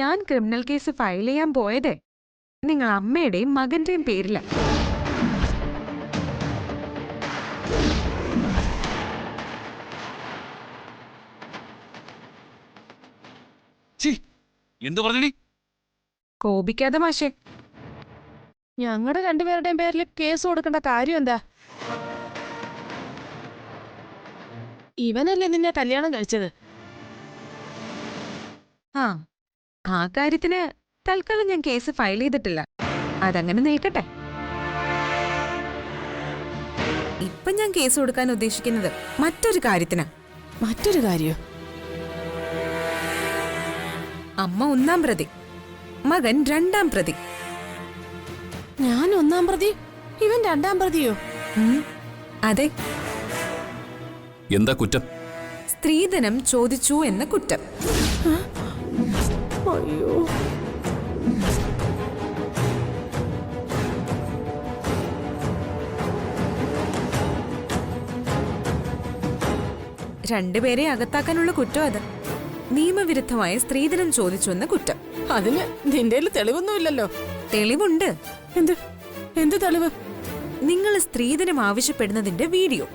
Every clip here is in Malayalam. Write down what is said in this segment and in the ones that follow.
ഞാൻ ക്രിമിനൽ കേസ് ഫയൽ ചെയ്യാൻ പോയതേ നിങ്ങൾ അമ്മയുടെയും മകന്റെയും പേരില. കോപിക്കാതെ മാഷേ. ഞങ്ങളുടെ രണ്ടുപേരുടെയും പേരിൽ കേസ് കൊടുക്കേണ്ട കാര്യം എന്താ? ഇവനല്ലേ നിന്നെ കല്യാണം കഴിച്ചത്? ആ കാര്യത്തിന് തൽക്കാലം ഞാൻ കേസ് ഫയൽ ചെയ്തിട്ടില്ല. അതങ്ങനെ നീക്കട്ടെ. ഇപ്പൊ ഞാൻ കേസ് കൊടുക്കാൻ ഉദ്ദേശിക്കുന്നത് മറ്റൊരു കാര്യത്തിനാ. മറ്റൊരു കാര്യോ? അമ്മ 1-ാം പ്രതി, മകൻ 2-ാം പ്രതി. ഞാൻ 1-ാം പ്രതി, ഇവൻ 2-ാം പ്രതിയോ? അതെ. എന്താ കുറ്റം? സ്ത്രീധനം ചോദിച്ചു എന്ന കുറ്റം. അയ്യോ, രണ്ടുപേരെ അകത്താക്കാനുള്ള കുറ്റം അത്. നിയമവിരുദ്ധമായ സ്ത്രീധനം ചോദിച്ചു എന്ന കുറ്റം. അതിന് നിന്റെ തെളിവൊന്നുമില്ലല്ലോ. തെളിവുണ്ട്. എന്ത് എന്ത് തെളിവ്? നിങ്ങൾ സ്ത്രീധനം ആവശ്യപ്പെടുന്നതിന്റെ വീഡിയോ.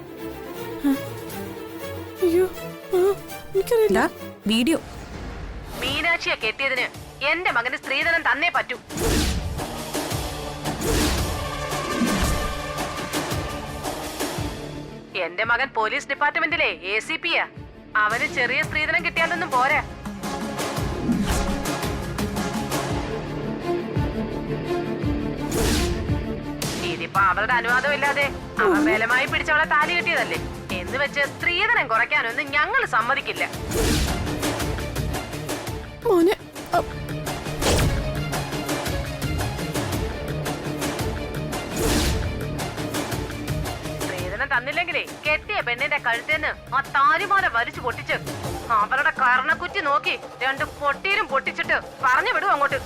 അയ്യോ, എനിക്കറിയില്ല. വീഡിയോ. മീനാക്ഷിയെ കെട്ടിയതിന് എന്റെ മകന് സ്ത്രീധനം തന്നേ പറ്റൂ. എന്റെ മകൻ പോലീസ് ഡിപ്പാർട്ട്മെന്റിലെ ACP-യാ. അവന് ചെറിയ സ്ത്രീധനം കിട്ടിയാലൊന്നും പോരാ. ഇതിപ്പോ അവളുടെ അനുവാദം ഇല്ലാതെ അവൻ ബലമായി പിടിച്ചവളെ താലി കെട്ടിയതല്ലേ എന്ന് വെച്ച് സ്ത്രീധനം കുറയ്ക്കാനൊന്നും ഞങ്ങൾ സമ്മതിക്കില്ല. മോനെ, സ്ത്രീധനം തന്നില്ലെങ്കിലേ കെട്ടിയ പെണ്ണിന്റെ കഴുത്തേന്ന് ആ താലിമാല വലിച്ചു പൊട്ടിച്ച് അവളുടെ കർണക്കുറ്റി നോക്കി 2 പൊട്ടീരും പൊട്ടിച്ചിട്ട് പറഞ്ഞു വിടും അങ്ങോട്ട്.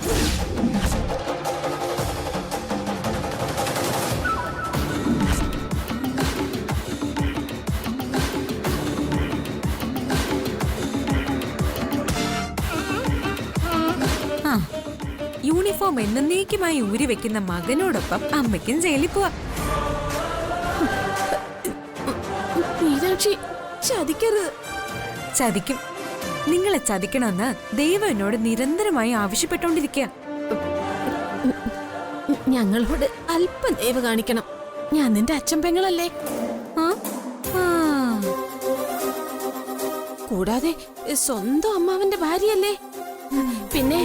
യൂണിഫോം എന്നേക്കുമായി ഊരി വെക്കുന്ന മകനോടൊപ്പം അമ്മയ്ക്കും ജയിലിൽ പോവാ. മീനാക്ഷി, ചതിക്കരുത്. ചതിക്കും. നിങ്ങളെ ചതിക്കണമെന്ന് ദൈവം എന്നോട് നിരന്തരമായി ആവശ്യപ്പെട്ടോണ്ടിരിക്കുക. ഞങ്ങളോട് അല്പം ദയവ് കാണിക്കണം. ഞാൻ നിന്റെ അച്ഛൻ പെങ്ങളല്ലേ? കൂടാതെ സ്വന്തം അമ്മാവന്റെ ഭാര്യയല്ലേ? പിന്നെ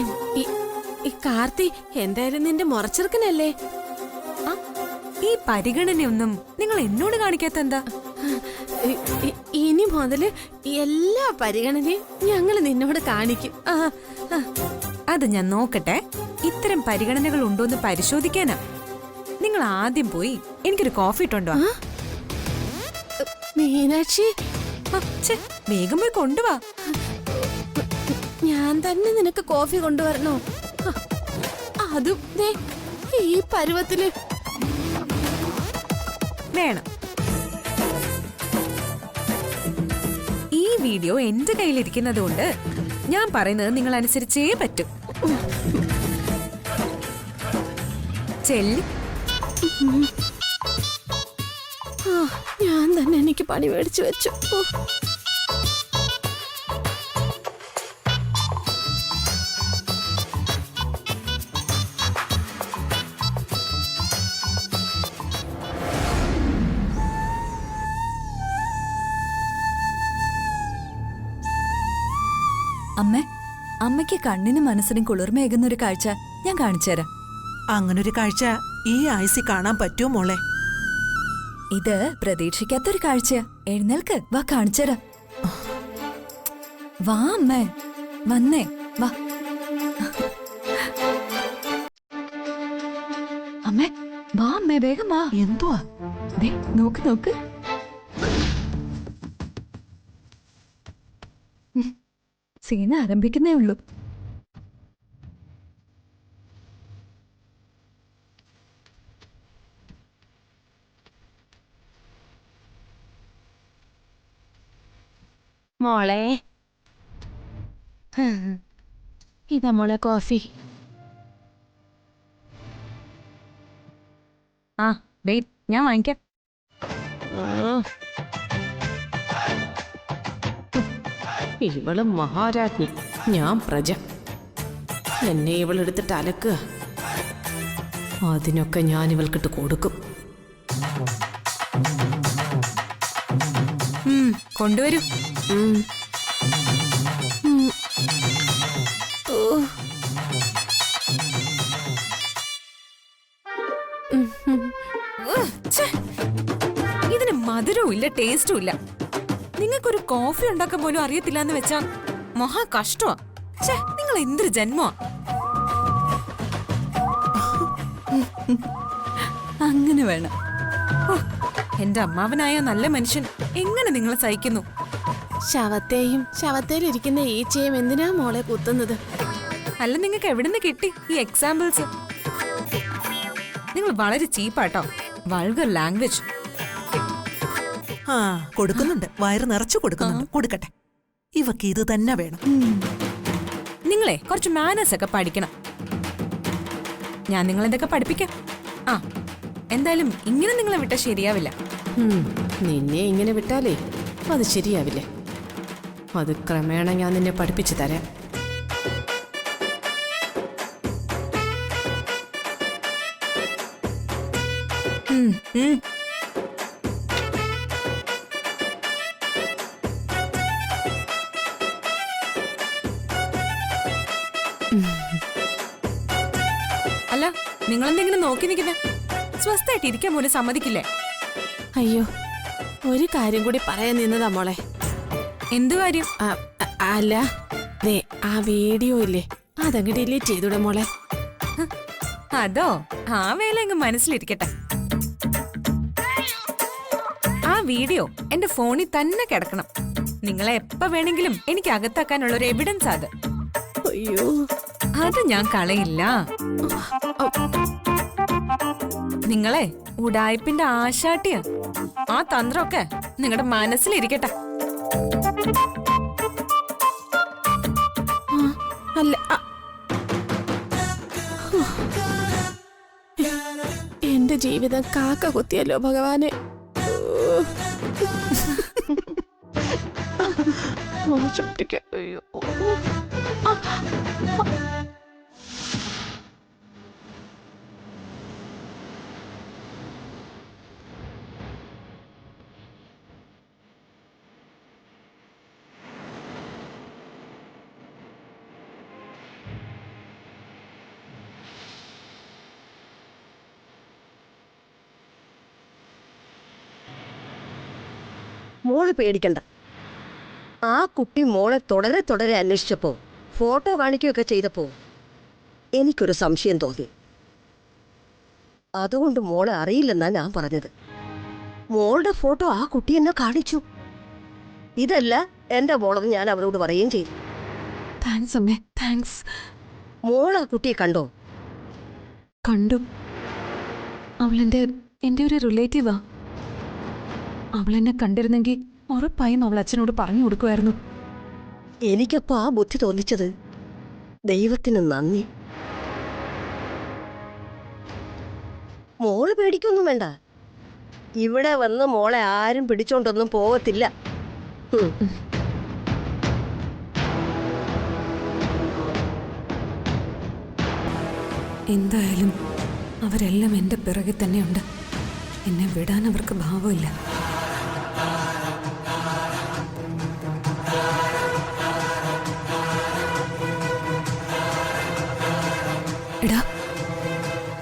ഈ കാർത്തി എന്തായാലും നിന്റെ മുറച്ചെറുക്കനല്ലേ? ഈ പരിഗണനയൊന്നും നിങ്ങൾ എന്നോട് കാണിക്കാത്ത എന്താ? ഇനി മുതല് എല്ലാ പരിഗണനയും ഞങ്ങൾ നിന്നോട് കാണിക്കും. അത് ഞാൻ നോക്കട്ടെ. ഇത്തരം പരിഗണനകൾ ഉണ്ടോന്ന് പരിശോധിക്കാനാ. നിങ്ങൾ ആദ്യം പോയി എനിക്കൊരു കോഫി ഇട്ടുണ്ടോ? മീനാക്ഷി, വേഗം പോയി കൊണ്ടുവാ. ഞാൻ തന്നെ നിനക്ക് കോഫി കൊണ്ടുവരണോ? അതും ഈ പരുവത്തില് വേണം. ഈ വീഡിയോ എന്റെ കയ്യിലിരിക്കുന്നത് കൊണ്ട് ഞാൻ പറയുന്നത് നിങ്ങൾ അനുസരിച്ചേ പറ്റൂ. ചെല്ലി. ഞാൻ തന്നെ എനിക്ക് പണി മേടിച്ചു വെച്ചു. അമ്മേ, അമ്മയ്ക്ക് കണ്ണിനും മനസ്സിനും കുളിർമയേകുന്ന ഒരു കാഴ്ച ഞാൻ കാണിച്ചുതരാം. അങ്ങനൊരു കാഴ്ച ഈ ആയുസ്സിൽ കാണാൻ പറ്റുമോ മോളെ? ഇത് പ്രതീക്ഷിക്കാത്തൊരു കാഴ്ചയാ. എഴുന്നേൽക്ക്, വാ കാണിച്ചുതരാം. വാ അമ്മേ, വന്നേ, വാ. അമ്മേ, വാ അമ്മേ, വേഗം വാ. എന്തുവാ? നോക്ക് നോക്ക്. സീന ആരംഭിക്കുന്നേ ഉള്ളൂ. മോളെ, ഇതാ മോളെ കോഫി. ആ വെയിറ്റ്, ഞാൻ വാങ്ങിക്കാം. ഇവള് മഹാരാജ്ഞി, ഞാൻ പ്രജ. എന്നെ ഇവളെടുത്തിട്ട് അലക്കുക. അതിനൊക്കെ ഞാൻ ഇവൾക്കിട്ട് കൊടുക്കും. കൊണ്ടുവരൂ. ഇതിന് മധുരവും ഇല്ല, ടേസ്റ്റും ഇല്ല. നിങ്ങൾക്കൊരു കോഫി ഉണ്ടാക്കാൻ പോലും അറിയത്തില്ല എന്ന് വെച്ചാ മഹാ കഷ്ടമാ. നിങ്ങൾ എന്തൊരു ജന്മമാ. അങ്ങനെ വേണം. എന്റെ അമ്മാവനായ നല്ല മനുഷ്യൻ എങ്ങനെ നിങ്ങളെ സഹിക്കുന്നു? ശവത്തെയും ശവത്തേലിരിക്കുന്ന ഈച്ചയും എന്തിനാ മോളെ കുത്തുന്നത്? അല്ല, നിങ്ങൾക്ക് എവിടുന്ന് കിട്ടി ഈ എക്സാമ്പിൾസ്? നിങ്ങൾ വളരെ ചീപ്പാട്ടോ. Vulgar language. ആ കൊടുക്കുന്നുണ്ട്, വയറ് നിറച്ചു കൊടുക്കുന്നുണ്ട്. കൊടുക്കട്ടെ, ഇവക്ക് ഇത് തന്നെ വേണം. നിങ്ങളെ കുറച്ച് മാനേഴ്സ് ഒക്കെ പഠിക്കണം. ഞാൻ നിങ്ങളെന്തൊക്കെ പഠിപ്പിക്കാം. ആ എന്തായാലും ഇങ്ങനെ നിങ്ങളെ വിട്ടാൽ ശരിയാവില്ല. നിന്നെ ഇങ്ങനെ വിട്ടാലേ അത് ശരിയാവില്ലേ. അത് ക്രമേണ ഞാൻ നിന്നെ പഠിപ്പിച്ചു തരാം. അല്ല, നിങ്ങളെന്തെങ്കിലും നോക്കി നിൽക്കുന്നേ? സ്വസ്ഥമായിട്ട് ഇരിക്കാൻ പോലും സമ്മതിക്കില്ലേ? അയ്യോ, ഒരു കാര്യം കൂടി പറയാൻ നിന്നതാ മോളെ. എന്തു കാര്യം? അല്ല, ദേ ആ വീഡിയോ ഇല്ലേ, അതങ്ങ് ഡിലീറ്റ് ചെയ്തൂടെ മോളെ? അതോ, ആ വേല അങ്ങ് മനസ്സിലിരിക്കട്ടെ. ആ വീഡിയോ എന്റെ ഫോണിൽ തന്നെ കിടക്കണം. നിങ്ങളെ എപ്പ വേണമെങ്കിലും എനിക്ക് അകത്താക്കാനുള്ള ഒരു എവിഡൻസ് അത്. അയ്യോ, അത് ഞാൻ കളയില്ല. നിങ്ങളെ ഉഡായിപ്പിന്റെ ആശാട്ടിയാ. ആ തന്ത്രമൊക്കെ നിങ്ങളുടെ മനസ്സിലിരിക്കട്ടെ. അല്ല, എന്റെ ജീവിതം കാക്ക കുത്തിയല്ലോ ഭഗവാനെ. അയ്യോ, മോള് പേടിക്കണ്ട. ആ കുട്ടി മോളെ തുടരെ തുടരെ അന്വേഷിച്ചപ്പോൾ ഫോട്ടോ കാണിക്കുകയൊക്കെ ചെയ്തപ്പോൾ എനിക്കൊരു സംശയം തോന്നി. അതുകൊണ്ട് മോളെ അറിയില്ലെന്നാ ഞാൻ പറഞ്ഞത്. മോളുടെ ഫോട്ടോ ആ കുട്ടി എന്നെ കാണിച്ചു. ഇതല്ല എൻ്റെ മോളെന്ന് ഞാൻ അവരോട് പറയുകയും ചെയ്തു. താങ്ക്സ് അമ്മേ, താങ്ക്സ്. മോൾ ആ കുട്ടിയെ കണ്ടോ? കണ്ടു. എൻ്റെ ഒരു റിലേറ്റീവാ. അവളെന്നെ കണ്ടിരുന്നെങ്കിൽ ഉറപ്പായും അവൾ അച്ഛനോട് പറഞ്ഞു കൊടുക്കുമായിരുന്നു. എനിക്കപ്പോൾ ആ ബുദ്ധി തോന്നിച്ചത് ദൈവത്തിന് നന്ദി. മോള് പേടിക്കൊന്നും വേണ്ട. ഇവിടെ വന്ന് മോളെ ആരും പിടിച്ചോണ്ടൊന്നും പോകത്തില്ല. എന്തായാലും അവരെല്ലാം എന്റെ പിറകെ തന്നെയുണ്ട്. എന്നെ വിടാൻ അവർക്ക് ഭാവമില്ല. എടാ,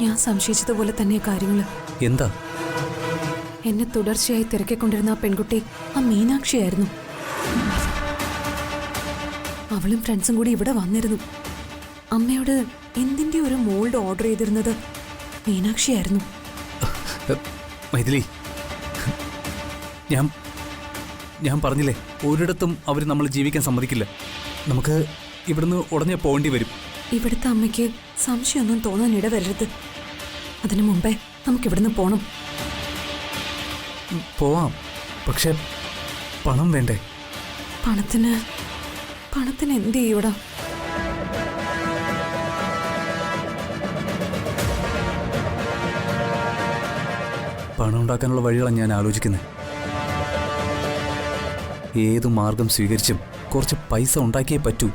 ഞാൻ സംശയിച്ചതുപോലെ തന്നെ കാര്യങ്ങള്. എന്താ? എന്നെ തുടർച്ചയായി തിരക്കിക്കൊണ്ടിരുന്ന ആ പെൺകുട്ടി ആ മീനാക്ഷിയായിരുന്നു. അവളും ഫ്രണ്ട്സും കൂടി ഇവിടെ വന്നിരുന്നു. അമ്മയോട് എന്തിന്റെ ഒരു മോൾഡ് ഓർഡർ ചെയ്തിരുന്നത് മീനാക്ഷിയായിരുന്നു. മൈഥിലി, ഞാൻ പറഞ്ഞില്ലേ, ഒരിടത്തും അവർ നമ്മൾ ജീവിക്കാൻ സമ്മതിക്കില്ല. നമുക്ക് ഇവിടുന്ന് ഉടനെ പോകേണ്ടി വരും. ഇവിടുത്തെ അമ്മയ്ക്ക് സംശയമൊന്നും തോന്നാൻ ഇടവരരുത്. അതിനു മുമ്പേ നമുക്കിവിടുന്ന് പോണം. പോവാം, പക്ഷെ പണം വേണ്ടേ? പണത്തിന് എന്ത് ചെയ്യൂടാ? ഉണ്ടാക്കാനുള്ള വഴികളാണ് ഞാൻ ആലോചിക്കുന്നത്. ഏതു മാർഗം സ്വീകരിച്ചും കുറച്ച് പൈസ ഉണ്ടാക്കിയേ പറ്റൂ.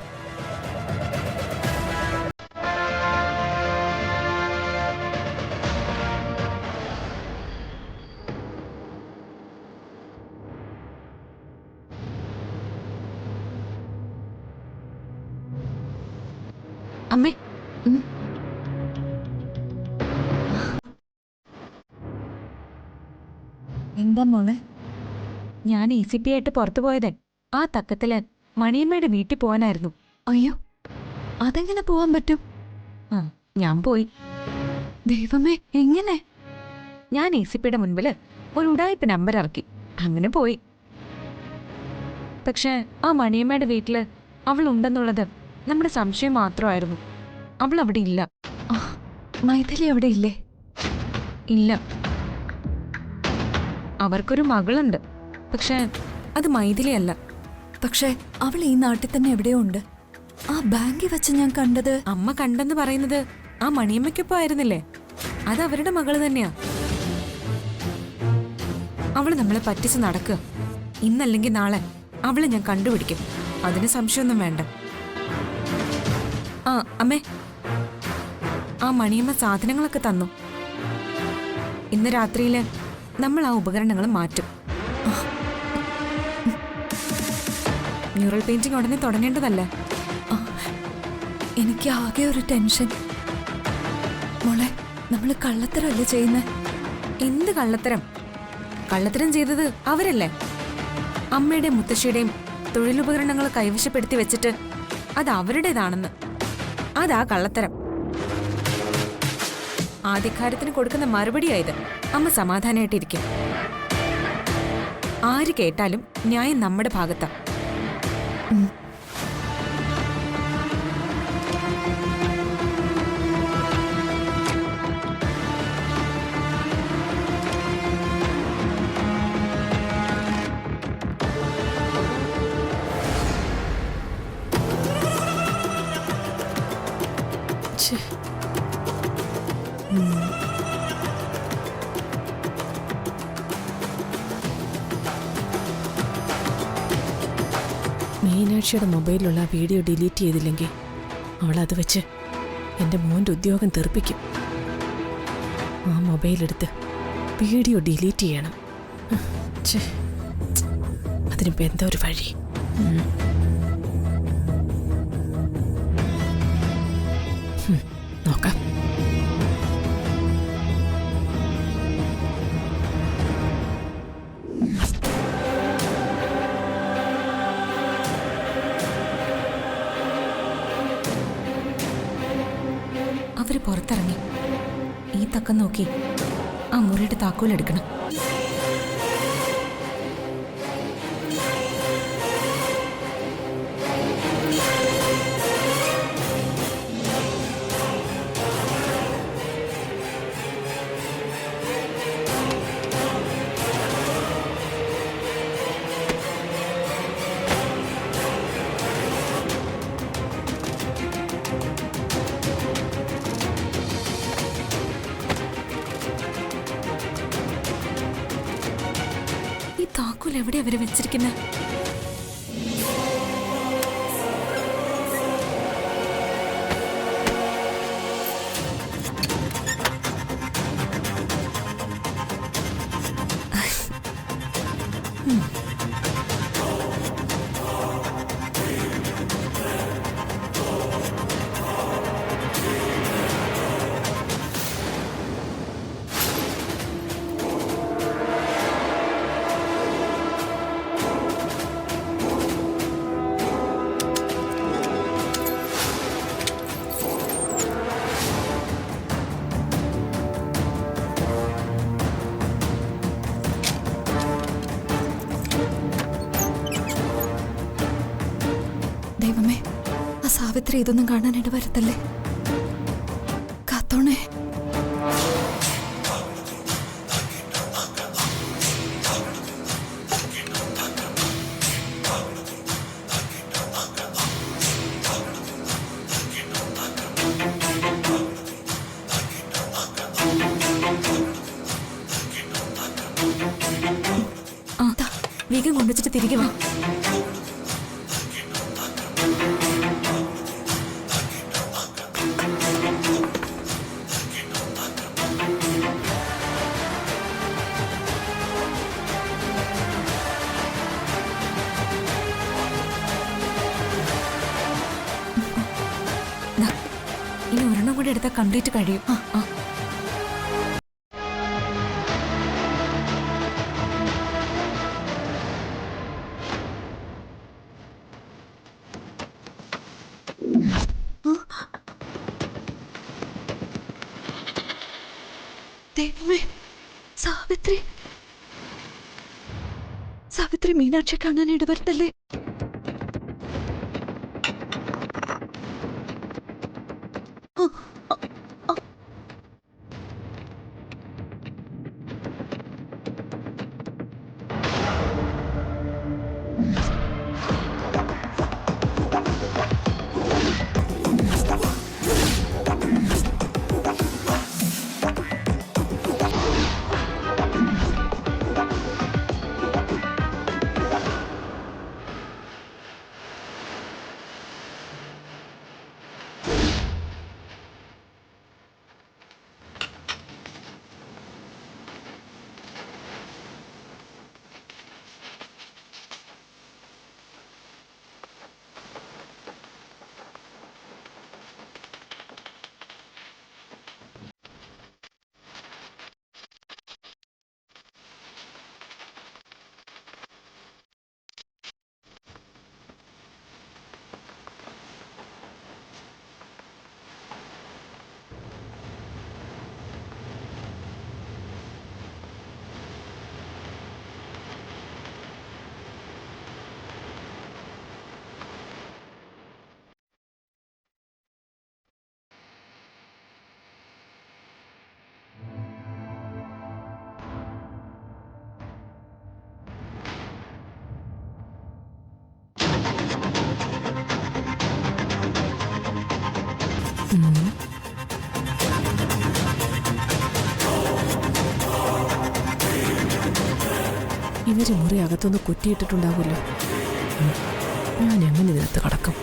അമ്മേ, എന്താ മോളെ? ഞാൻ ECP ആയിട്ട് പുറത്തു പോയതേ ആ തക്കത്തില് മണിയമ്മയുടെ വീട്ടിൽ പോകാനായിരുന്നു. അയ്യോ, അതെങ്ങനെ പോവാൻ പറ്റും? ആ, ഞാൻ പോയി. ദൈവമേ, എങ്ങനെ? ഞാൻ ECPയുടെ മുൻപില് ഒരു ഉടായിപ്പ് നമ്പർ ഇറക്കി, അങ്ങനെ പോയി. പക്ഷെ ആ മണിയമ്മയുടെ വീട്ടില് അവൾ ഉണ്ടെന്നുള്ളത് നമ്മുടെ സംശയം മാത്രമായിരുന്നു. അവൾ അവിടെ ഇല്ല. മൈഥിലി അവിടെ ഇല്ലേ? ഇല്ല. അവർക്കൊരു മകളുണ്ട്, പക്ഷെ അത് മൈഥിലിയല്ല. പക്ഷേ അവൾ ഈ നാട്ടിൽ തന്നെ എവിടെയോ ഉണ്ട്. ആ ബാങ്കിൽ വെച്ച് ഞാൻ കണ്ടത്. അമ്മ കണ്ടെന്ന് പറയുന്നത് ആ മണിയമ്മയ്ക്കൊപ്പം ആയിരുന്നില്ലേ? അത് അവരുടെ മകള് തന്നെയാ. അവള് നമ്മളെ പറ്റിച്ച് നടക്കുക. ഇന്നല്ലെങ്കിൽ നാളെ അവളെ ഞാൻ കണ്ടുപിടിക്കും. അതിന് സംശയമൊന്നും വേണ്ട. ആ അമ്മേ, ആ മണിയമ്മ സാധനങ്ങളൊക്കെ തന്നു. ഇന്ന് രാത്രിയില് നമ്മൾ ആ ഉപകരണങ്ങൾ മാറ്റും. മ്യൂറൽ പെയിന്റിംഗ് ഉടനെ തുടങ്ങേണ്ടതല്ലേ? എനിക്ക് ആകെ ഒരു ടെൻഷൻ. മോളെ, നമ്മൾ കള്ളത്തരല്ലേ ചെയ്യുന്നത്? എന്ത് കള്ളത്തരം? കള്ളത്തരം ചെയ്തത് അവരല്ലേ? അമ്മയുടെയും മുത്തശ്ശിയുടെയും തൊഴിലുപകരണങ്ങൾ കൈവശപ്പെടുത്തി വെച്ചിട്ട് അത് അവരുടേതാണെന്ന്. അതാ കള്ളത്തരം. ആദ്യകാര്യത്തിന് കൊടുക്കുന്ന മറുപടിയായത്. അമ്മ സമാധാനമായിട്ടിരിക്കും. ആര് കേട്ടാലും ന്യായം നമ്മുടെ ഭാഗത്താ. മീനാക്ഷിയുടെ മൊബൈലിലുള്ള വീഡിയോ ഡിലീറ്റ് ചെയ്തില്ലെങ്കിൽ അവളത് വെച്ച് എൻ്റെ മോൻ്റെ ഉദ്യോഗം തെറിപ്പിക്കും. ആ മൊബൈലെടുത്ത് വീഡിയോ ഡിലീറ്റ് ചെയ്യണം. അതിനിപ്പോൾ എന്താ ഒരു വഴി? നോക്കാം. അവര് പുറത്തിറങ്ങി. ഈ തക്കം നോക്കി ആ മുറിയുടെ താക്കോലെടുക്കണം. താക്കോൽ എവിടെ അവര് വെച്ചിരിക്കുന്നത്? ദൈവമേ, ആ സാവിത്രി ഇതൊന്നും കാണാനായിട്ട് വരത്തല്ലേ. കാത്തോണേ. വേഗം കൊണ്ടുവച്ചിട്ട് തിരികെ വാ. ദാ, ഇനി ഒരെണ്ണം കൂടി എടുത്താൽ കംപ്ലീറ്റ് കഴിയും. ആ. ദൈവമേ, സാവിത്രി സാവിത്രി മീനാക്ഷി കാണാൻ ഇടവരുത്തല്ലേ. ഇവര് മുറി അകത്തൊന്ന് കുറ്റിയിട്ടിട്ടുണ്ടാവുമല്ലോ. ഞാൻ എങ്ങനെ ഇതിനകത്ത് കടക്കും?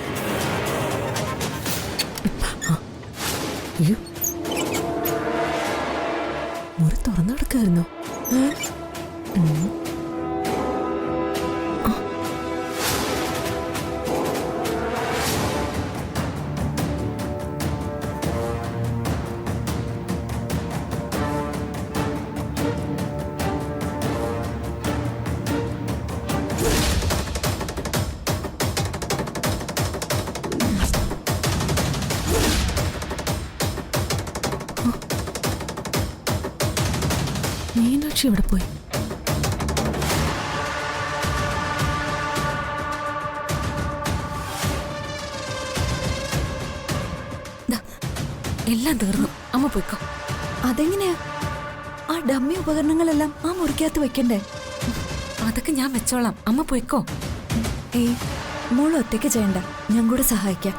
മുറി തുറന്നു കിടക്കായിരുന്നോ? മീനാക്ഷി എവിടെ പോയി? എല്ലാം തീർന്നു. അമ്മ പോയിക്കോ. അതെങ്ങനെയാ? ആ ഡമ്മി ഉപകരണങ്ങളെല്ലാം ആ മുറിക്കകത്ത് വെക്കണ്ടേ? അതൊക്കെ ഞാൻ വെച്ചോളാം. അമ്മ പോയിക്കോ. ഏയ്, മോള് ഒറ്റയ്ക്ക് ചെയ്യണ്ട, ഞാൻ കൂടെ സഹായിക്കാം.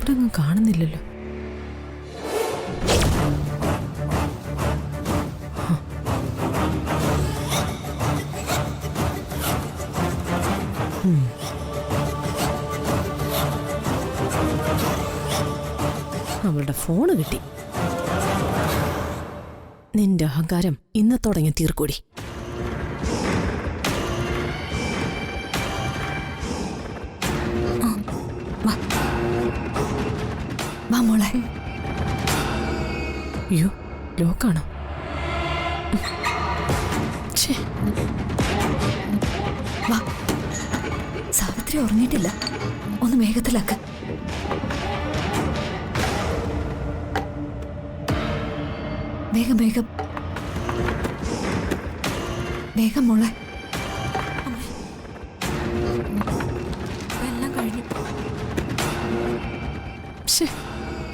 ഇവിടെ ഒന്നും കാണുന്നില്ലല്ലോ. അവളുടെ ഫോണ് കിട്ടി. നിന്റെ അഹങ്കാരം ഇന്നത്തോടെ ഞാൻ തീർക്കൂടി. വാ മോളെ. അയ്യോ, ലോക്കാണോ? വാ. സാവിത്രി ഉറങ്ങിയിട്ടില്ല, ഒന്ന് വേഗത്തിലാക്ക്. വേഗം വേഗം വേഗം മോളെ. എല്ലാം കഴിഞ്ഞു.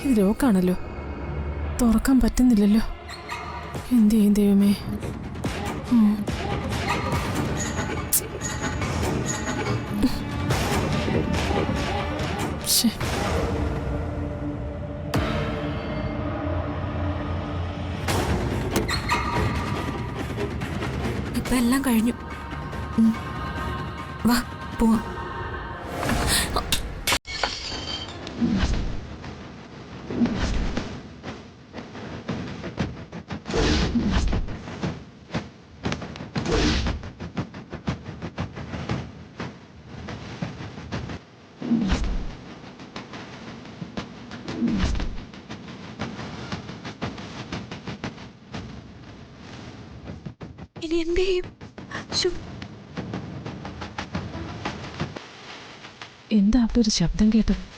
ഇത് ലോക്കാണല്ലോ, തുറക്കാൻ പറ്റുന്നില്ലല്ലോ. എന്ത് ചെയ്യും ദൈവമേ? ശ്ശേ. ഇപ്പൊ എല്ലാം കഴിഞ്ഞു. വാ പോവാം. ഇനി എന്ത് ചെയ്യും? ശ്ശോ. എന്താ അവിടെ ഒരു ശബ്ദം കേട്ടത്?